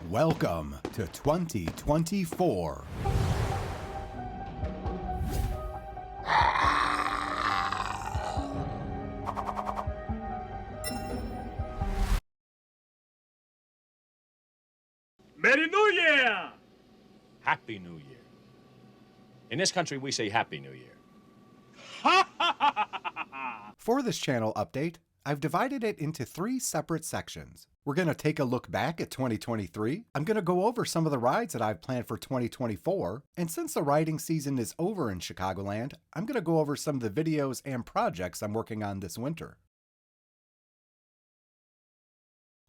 Welcome to 2024. Merry New Year! Happy New Year. In this country, we say Happy New Year. For this channel update, I've divided it into 3 separate sections. We're going to take a look back at 2023. I'm going to go over some of the rides that I've planned for 2024. And since the riding season is over in Chicagoland, I'm going to go over some of the videos and projects I'm working on this winter.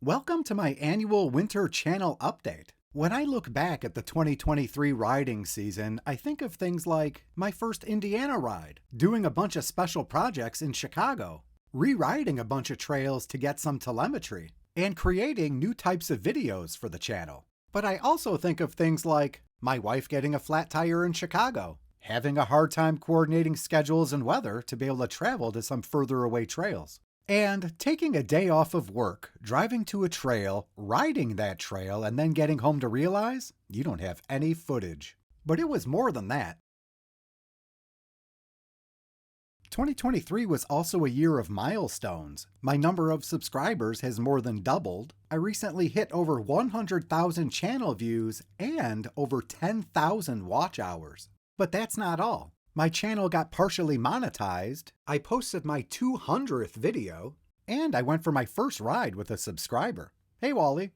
Welcome to my annual winter channel update. When I look back at the 2023 riding season, I think of things like my first Indiana ride, doing a bunch of special projects in Chicago, re-riding a bunch of trails to get some telemetry, and creating new types of videos for the channel. But I also think of things like my wife getting a flat tire in Chicago, having a hard time coordinating schedules and weather to be able to travel to some further away trails, and taking a day off of work, driving to a trail, riding that trail, and then getting home to realize you don't have any footage. But it was more than that. 2023 was also a year of milestones. My number of subscribers has more than doubled. I recently hit over 100,000 channel views and over 10,000 watch hours. But that's not all. My channel got partially monetized, I posted my 200th video, and I went for my first ride with a subscriber. Hey Wally.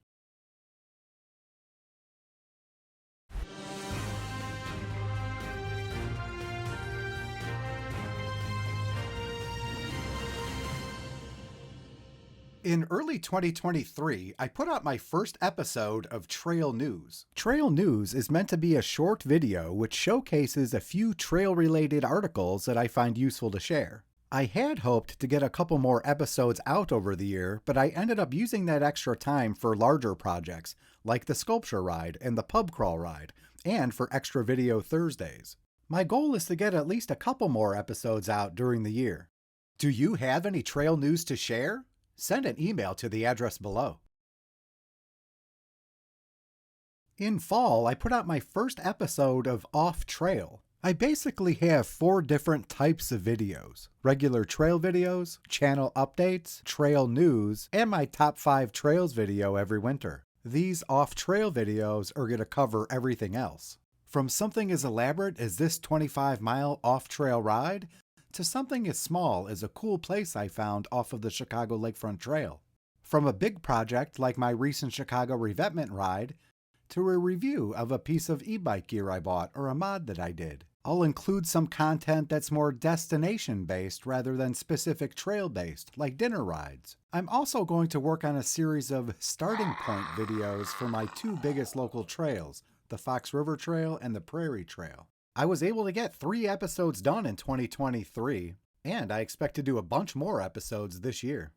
In early 2023, I put out my first episode of Trail News. Trail News is meant to be a short video which showcases a few trail-related articles that I find useful to share. I had hoped to get a couple more episodes out over the year, but I ended up using that extra time for larger projects, like the sculpture ride and the pub crawl ride, and for extra video Thursdays. My goal is to get at least a couple more episodes out during the year. Do you have any trail news to share? Send an email to the address below. In fall, I put out my first episode of Off Trail. I basically have 4 different types of videos: regular trail videos, channel updates, trail news, and my top 5 trails video every winter. These off-trail videos are going to cover everything else. From something as elaborate as this 25-mile off-trail ride, to something as small as a cool place I found off of the Chicago Lakefront Trail. From a big project like my recent Chicago Revetment Ride, to a review of a piece of e-bike gear I bought or a mod that I did. I'll include some content that's more destination-based rather than specific trail-based, like dinner rides. I'm also going to work on a series of starting point videos for my 2 biggest local trails, the Fox River Trail and the Prairie Trail. I was able to get 3 episodes done in 2023, and I expect to do a bunch more episodes this year.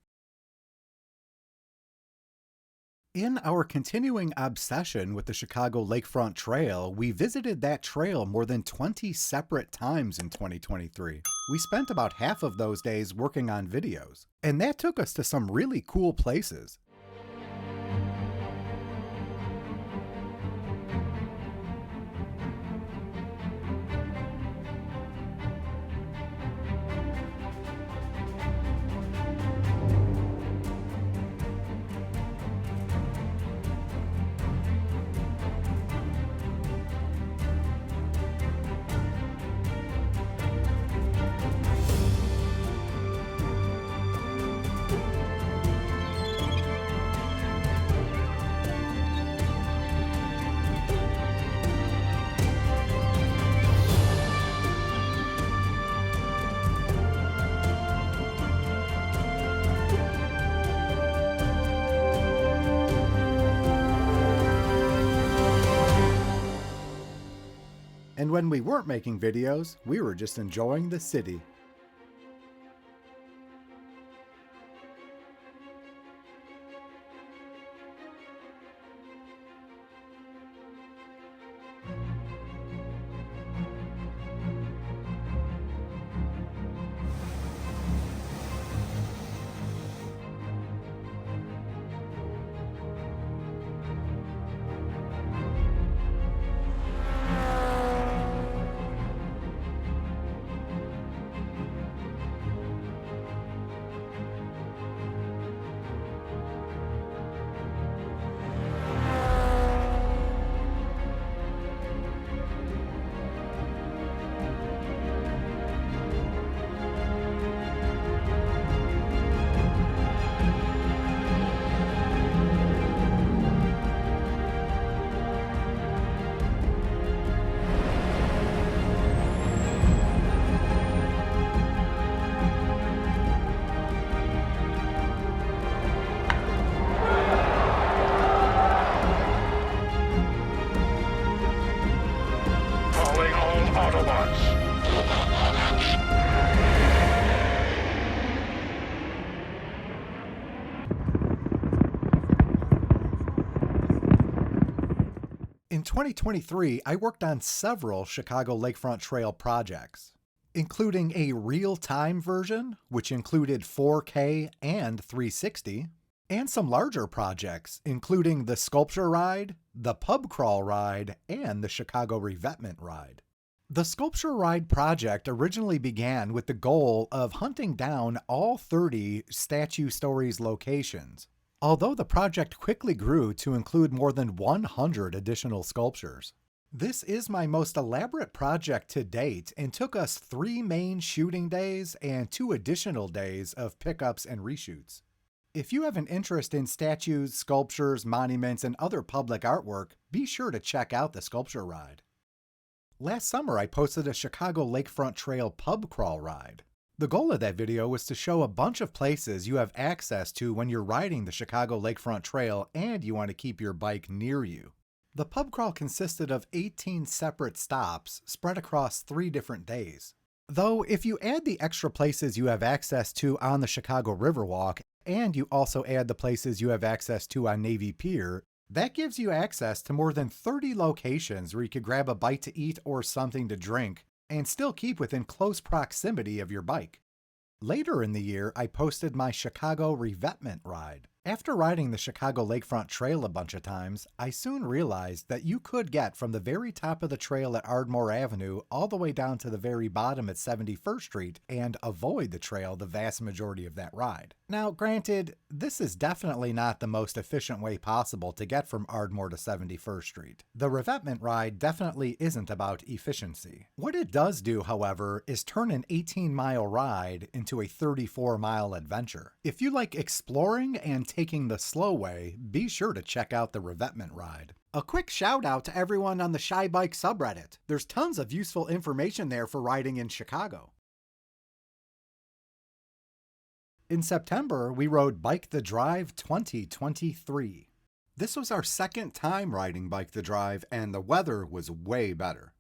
In our continuing obsession with the Chicago Lakefront Trail, we visited that trail more than 20 separate times in 2023. We spent about half of those days working on videos, and that took us to some really cool places. And when we weren't making videos, we were just enjoying the city. In 2023, I worked on several Chicago Lakefront Trail projects, including a real-time version, which included 4K and 360, and some larger projects, including the Sculpture Ride, the Pub Crawl Ride, and the Chicago Revetment Ride. The Sculpture Ride project originally began with the goal of hunting down all 30 Statue Stories locations, although the project quickly grew to include more than 100 additional sculptures. This is my most elaborate project to date and took us 3 main shooting days and 2 additional days of pickups and reshoots. If you have an interest in statues, sculptures, monuments, and other public artwork, be sure to check out the Sculpture Ride. Last summer, I posted a Chicago Lakefront Trail pub crawl ride. The goal of that video was to show a bunch of places you have access to when you're riding the Chicago Lakefront Trail and you want to keep your bike near you. The pub crawl consisted of 18 separate stops spread across 3 different days. Though if you add the extra places you have access to on the Chicago Riverwalk, and you also add the places you have access to on Navy Pier, that gives you access to more than 30 locations where you could grab a bite to eat or something to drink and still keep within close proximity of your bike. Later in the year, I posted my Chicago Revetment Ride. After riding the Chicago Lakefront Trail a bunch of times, I soon realized that you could get from the very top of the trail at Ardmore Avenue all the way down to the very bottom at 71st Street and avoid the trail the vast majority of that ride. Now, granted, this is definitely not the most efficient way possible to get from Ardmore to 71st Street. The Revetment Ride definitely isn't about efficiency. What it does do, however, is turn an 18-mile ride into a 34-mile adventure. If you like exploring and taking the slow way, be sure to check out the Revetment Ride. A quick shout out to everyone on the Shy Bike subreddit. There's tons of useful information there for riding in Chicago. In September, we rode Bike the Drive 2023. This was our second time riding Bike the Drive, and the weather was way better.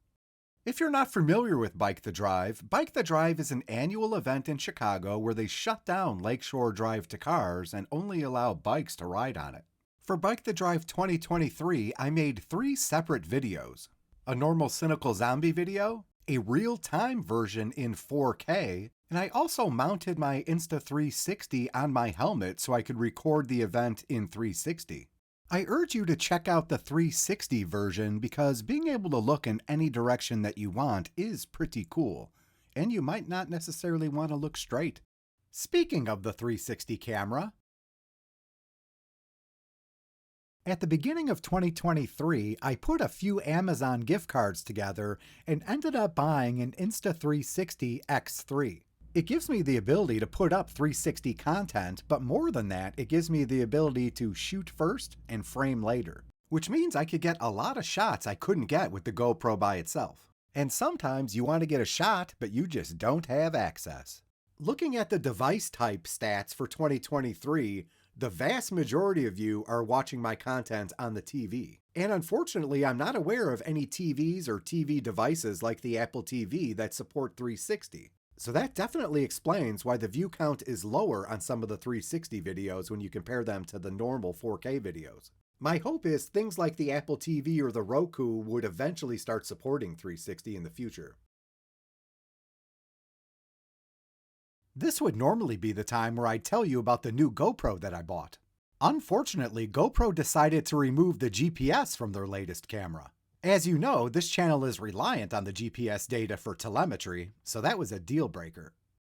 If you're not familiar with Bike the Drive is an annual event in Chicago where they shut down Lakeshore Drive to cars and only allow bikes to ride on it. For Bike the Drive 2023, I made 3 separate videos. A normal CynicalZombie video, a real-time version in 4K, and I also mounted my Insta360 on my helmet so I could record the event in 360. I urge you to check out the 360 version because being able to look in any direction that you want is pretty cool, and you might not necessarily want to look straight. Speaking of the 360 camera, at the beginning of 2023, I put a few Amazon gift cards together and ended up buying an Insta360 X3. It gives me the ability to put up 360 content, but more than that, it gives me the ability to shoot first and frame later, which means I could get a lot of shots I couldn't get with the GoPro by itself. And sometimes you want to get a shot, but you just don't have access. Looking at the device type stats for 2023, the vast majority of you are watching my content on the TV. And unfortunately, I'm not aware of any TVs or TV devices like the Apple TV that support 360. So that definitely explains why the view count is lower on some of the 360 videos when you compare them to the normal 4K videos. My hope is things like the Apple TV or the Roku would eventually start supporting 360 in the future. This would normally be the time where I'd tell you about the new GoPro that I bought. Unfortunately, GoPro decided to remove the GPS from their latest camera. As you know, this channel is reliant on the GPS data for telemetry, so that was a deal breaker.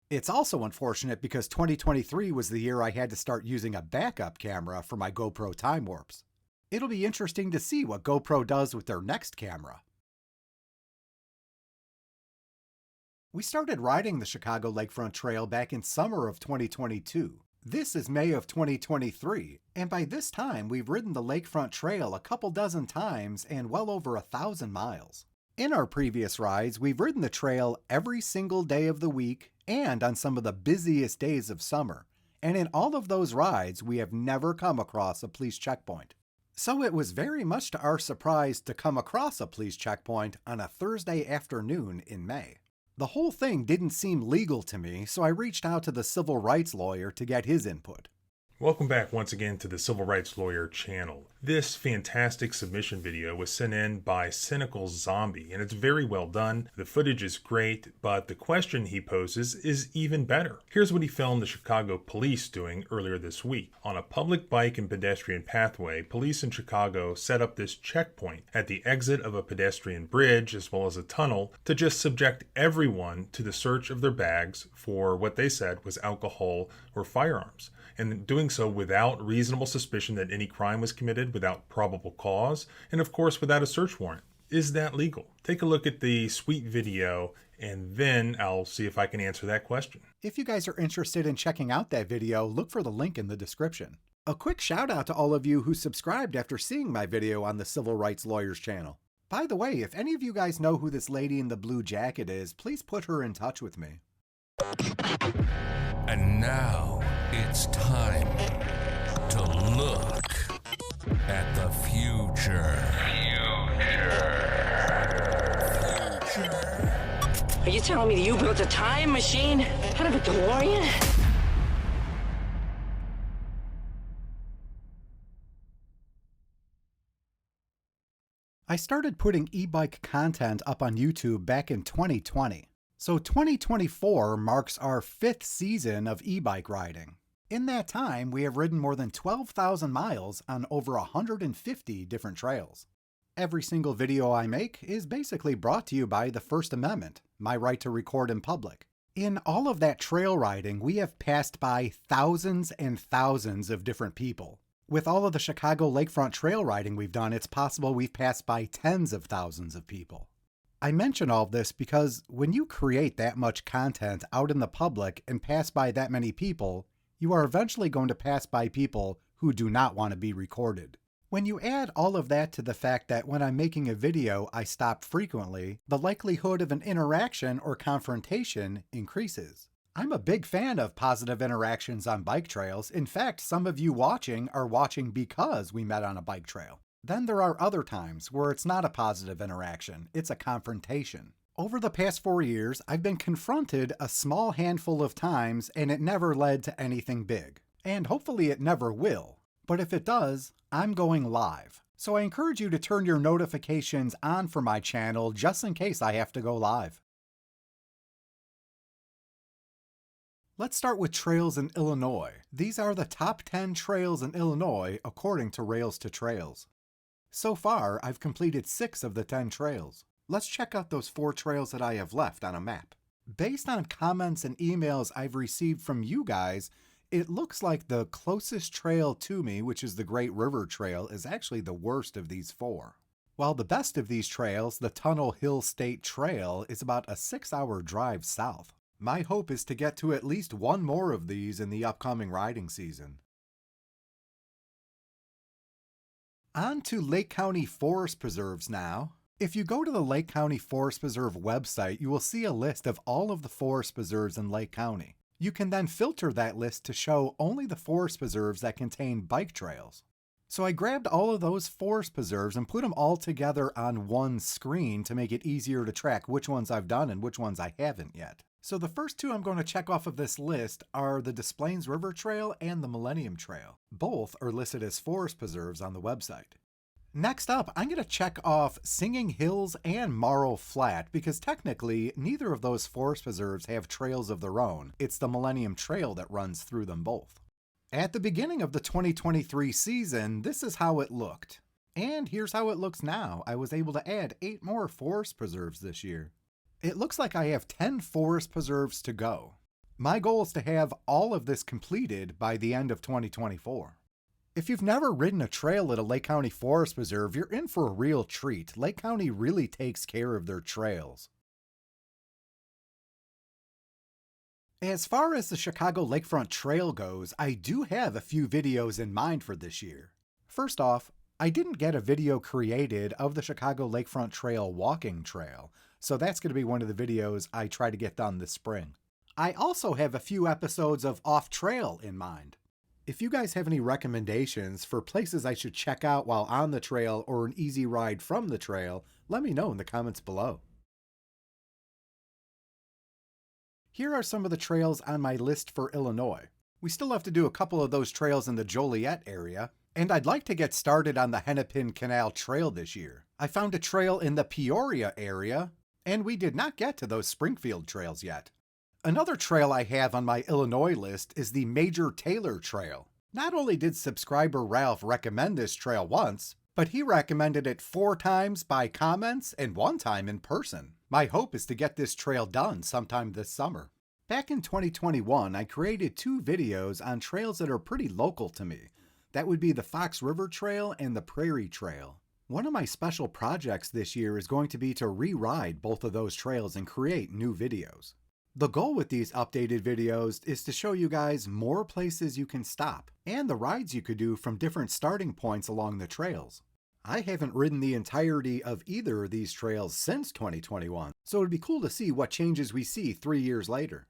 It's also unfortunate because 2023 was the year I had to start using a backup camera for my GoPro time warps. It'll be interesting to see what GoPro does with their next camera. We started riding the Chicago Lakefront Trail back in summer of 2022. This is May of 2023, and by this time we've ridden the Lakefront Trail a couple dozen times and well over 1,000 miles. In our previous rides, we've ridden the trail every single day of the week and on some of the busiest days of summer, and in all of those rides we have never come across a police checkpoint. So it was very much to our surprise to come across a police checkpoint on a Thursday afternoon in May. The whole thing didn't seem legal to me, so I reached out to the civil rights lawyer to get his input. Welcome back once again to the Civil Rights Lawyer channel. This fantastic submission video was sent in by CynicalZombie, and it's very well done. The footage is great, but the question he poses is even better. Here's what he filmed the Chicago police doing earlier this week. On a public bike and pedestrian pathway, police in Chicago set up this checkpoint at the exit of a pedestrian bridge as well as a tunnel to just subject everyone to the search of their bags for what they said was alcohol or firearms, and doing so without reasonable suspicion that any crime was committed, without probable cause, and of course without a search warrant. Is that legal? Take a look at the sweet video, and then I'll see if I can answer that question. If you guys are interested in checking out that video, look for the link in the description. A quick shout out to all of you who subscribed after seeing my video on the Civil Rights Lawyers channel. By the way, if any of you guys know who this lady in the blue jacket is, please put her in touch with me. And now it's time to look at the future. Are you telling me that you built a time machine out of a DeLorean? I started putting e-bike content up on YouTube back in 2020. So 2024 marks our 5th season of e-bike riding. In that time, we have ridden more than 12,000 miles on over 150 different trails. Every single video I make is basically brought to you by the First Amendment, my right to record in public. In all of that trail riding, we have passed by thousands and thousands of different people. With all of the Chicago Lakefront trail riding we've done, it's possible we've passed by tens of thousands of people. I mention all this because when you create that much content out in the public and pass by that many people, you are eventually going to pass by people who do not want to be recorded. When you add all of that to the fact that when I'm making a video I stop frequently, the likelihood of an interaction or confrontation increases. I'm a big fan of positive interactions on bike trails. In fact, some of you watching are watching because we met on a bike trail. Then there are other times where it's not a positive interaction, it's a confrontation. Over the past 4 years, I've been confronted a small handful of times and it never led to anything big. And hopefully it never will. But if it does, I'm going live. So I encourage you to turn your notifications on for my channel just in case I have to go live. Let's start with trails in Illinois. These are the top 10 trails in Illinois according to Rails to Trails. So far, I've completed 6 of the 10 trails. Let's check out those 4 trails that I have left on a map. Based on comments and emails I've received from you guys, it looks like the closest trail to me, which is the Great River Trail, is actually the worst of these 4. While the best of these trails, the Tunnel Hill State Trail, is about a 6-hour drive south. My hope is to get to at least one more of these in the upcoming riding season. On to Lake County Forest Preserves now. If you go to the Lake County Forest Preserve website, you will see a list of all of the forest preserves in Lake County. You can then filter that list to show only the forest preserves that contain bike trails. So I grabbed all of those forest preserves and put them all together on one screen to make it easier to track which ones I've done and which ones I haven't yet. So the first 2 I'm going to check off of this list are the Des Plaines River Trail and the Millennium Trail. Both are listed as forest preserves on the website. Next up, I'm going to check off Singing Hills and Morrow Flat because technically neither of those forest preserves have trails of their own. It's the Millennium Trail that runs through them both. At the beginning of the 2023 season, this is how it looked. And here's how it looks now. I was able to add 8 more forest preserves this year. It looks like I have 10 forest preserves to go. My goal is to have all of this completed by the end of 2024. If you've never ridden a trail at a Lake County Forest Preserve, you're in for a real treat. Lake County really takes care of their trails. As far as the Chicago Lakefront Trail goes, I do have a few videos in mind for this year. First off, I didn't get a video created of the Chicago Lakefront Trail walking trail, so that's going to be one of the videos I try to get done this spring. I also have a few episodes of Off Trail in mind. If you guys have any recommendations for places I should check out while on the trail or an easy ride from the trail, let me know in the comments below. Here are some of the trails on my list for Illinois. We still have to do a couple of those trails in the Joliet area. And I'd like to get started on the Hennepin Canal Trail this year. I found a trail in the Peoria area, and we did not get to those Springfield trails yet. Another trail I have on my Illinois list is the Major Taylor Trail. Not only did subscriber Ralph recommend this trail once, but he recommended it 4 times by comments and 1 time in person. My hope is to get this trail done sometime this summer. Back in 2021, I created 2 videos on trails that are pretty local to me. That would be the Fox River Trail and the Prairie Trail. One of my special projects this year is going to be to re-ride both of those trails and create new videos. The goal with these updated videos is to show you guys more places you can stop and the rides you could do from different starting points along the trails. I haven't ridden the entirety of either of these trails since 2021, so it'd be cool to see what changes we see 3 years later.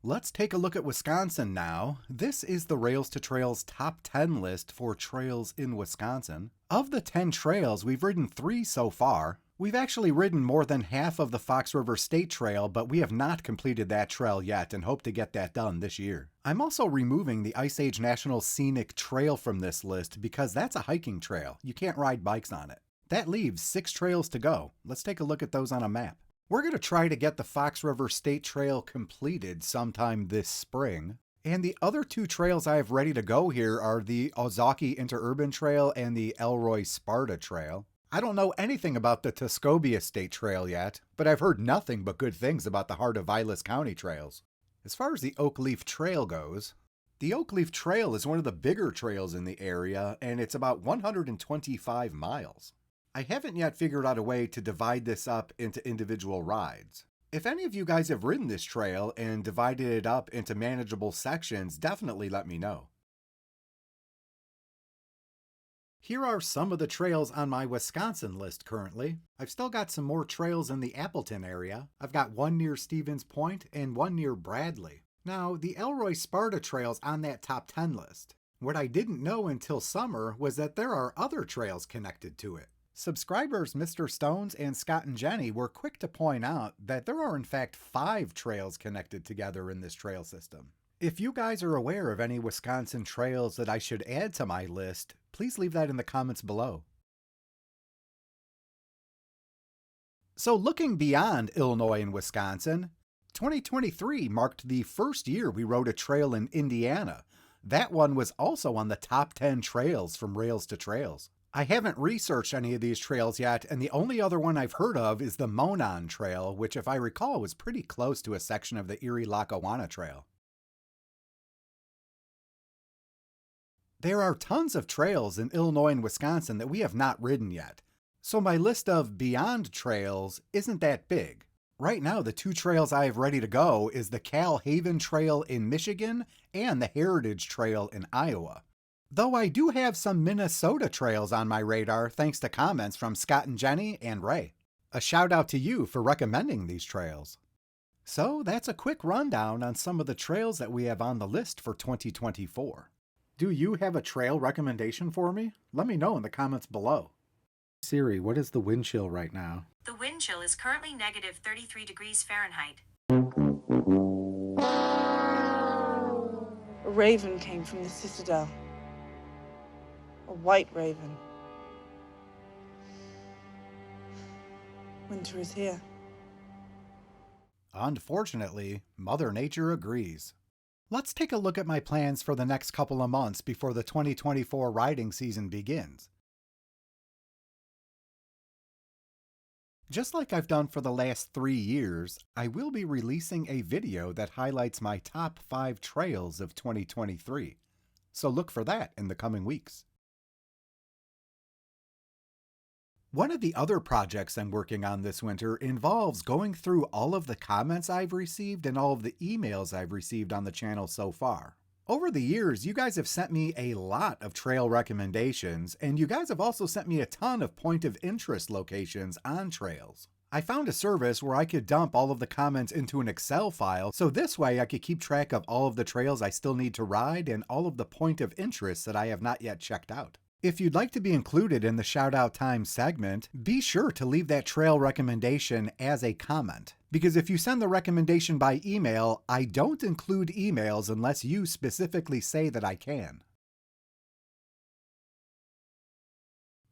Let's take a look at Wisconsin now. This is the Rails to Trails top 10 list for trails in Wisconsin. Of the 10 trails, we've ridden 3 so far. We've actually ridden more than half of the Fox River State Trail, but we have not completed that trail yet and hope to get that done this year. I'm also removing the Ice Age National Scenic Trail from this list because that's a hiking trail. You can't ride bikes on it. That leaves 6 trails to go. Let's take a look at those on a map. We're going to try to get the Fox River State Trail completed sometime this spring. And the other 2 trails I have ready to go here are the Ozaukee Interurban Trail and the Elroy Sparta Trail. I don't know anything about the Tuscobia State Trail yet, but I've heard nothing but good things about the Heart of Vilas County trails. As far as the Oakleaf Trail goes, the Oakleaf Trail is one of the bigger trails in the area, and it's about 125 miles. I haven't yet figured out a way to divide this up into individual rides. If any of you guys have ridden this trail and divided it up into manageable sections, definitely let me know. Here are some of the trails on my Wisconsin list currently. I've still got some more trails in the Appleton area. I've got 1 near Stevens Point and 1 near Bradley. Now, the Elroy Sparta trail's on that top 10 list. What I didn't know until summer was that there are other trails connected to it. Subscribers Mr. Stones and Scott and Jenny were quick to point out that there are in fact 5 trails connected together in this trail system. If you guys are aware of any Wisconsin trails that I should add to my list, please leave that in the comments below. So looking beyond Illinois and Wisconsin, 2023 marked the first year we rode a trail in Indiana. That one was also on the top 10 trails from Rails to Trails. I haven't researched any of these trails yet, and the only other one I've heard of is the Monon Trail, which if I recall was pretty close to a section of the Erie-Lackawanna Trail. There are tons of trails in Illinois and Wisconsin that we have not ridden yet, so my list of beyond trails isn't that big. Right now, the 2 trails I have ready to go is the Cal Haven Trail in Michigan and the Heritage Trail in Iowa. Though I do have some Minnesota trails on my radar thanks to comments from Scott and Jenny and Ray. A shout out to you for recommending these trails. So that's a quick rundown on some of the trails that we have on the list for 2024. Do you have a trail recommendation for me? Let me know in the comments below. Siri, what is the wind chill right now? The wind chill is currently negative 33 degrees Fahrenheit. A raven came from the citadel. A white raven. Winter is here. Unfortunately, Mother Nature agrees. Let's take a look at my plans for the next couple of months before the 2024 riding season begins. Just like I've done for the last 3 years, I will be releasing a video that highlights my top 5 trails of 2023. So look for that in the coming weeks. One of the other projects I'm working on this winter involves going through all of the comments I've received and all of the emails I've received on the channel so far. Over the years, you guys have sent me a lot of trail recommendations, and you guys have also sent me a ton of point of interest locations on trails. I found a service where I could dump all of the comments into an Excel file, so this way I could keep track of all of the trails I still need to ride and all of the point of interest that I have not yet checked out. If you'd like to be included in the Shoutout Time segment, be sure to leave that trail recommendation as a comment. Because if you send the recommendation by email, I don't include emails unless you specifically say that I can.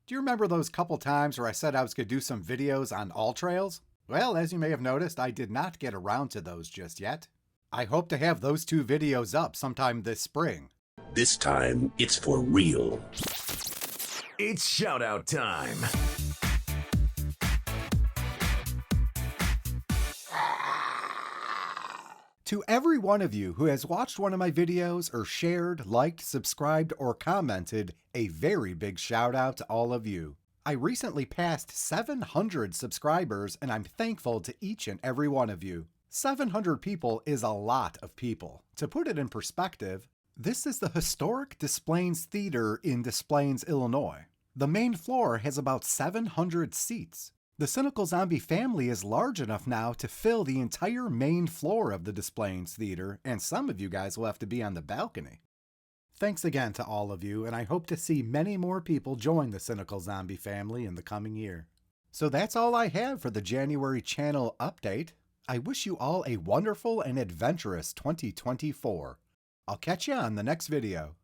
Do you remember those couple times where I said I was going to do some videos on AllTrails? Well, as you may have noticed, I did not get around to those just yet. I hope to have those 2 videos up sometime this spring. This time, it's for real. It's Shoutout Time. To every one of you who has watched one of my videos or shared, liked, subscribed, or commented, a very big shout out to all of you. I recently passed 700 subscribers and I'm thankful to each and every one of you. 700 people is a lot of people. To put it in perspective, this is the historic Des Plaines Theater in Des Plaines, Illinois. The main floor has about 700 seats. The CynicalZombie family is large enough now to fill the entire main floor of the Des Plaines Theater, and some of you guys will have to be on the balcony. Thanks again to all of you, and I hope to see many more people join the CynicalZombie family in the coming year. So that's all I have for the January channel update. I wish you all a wonderful and adventurous 2024. I'll catch you on the next video.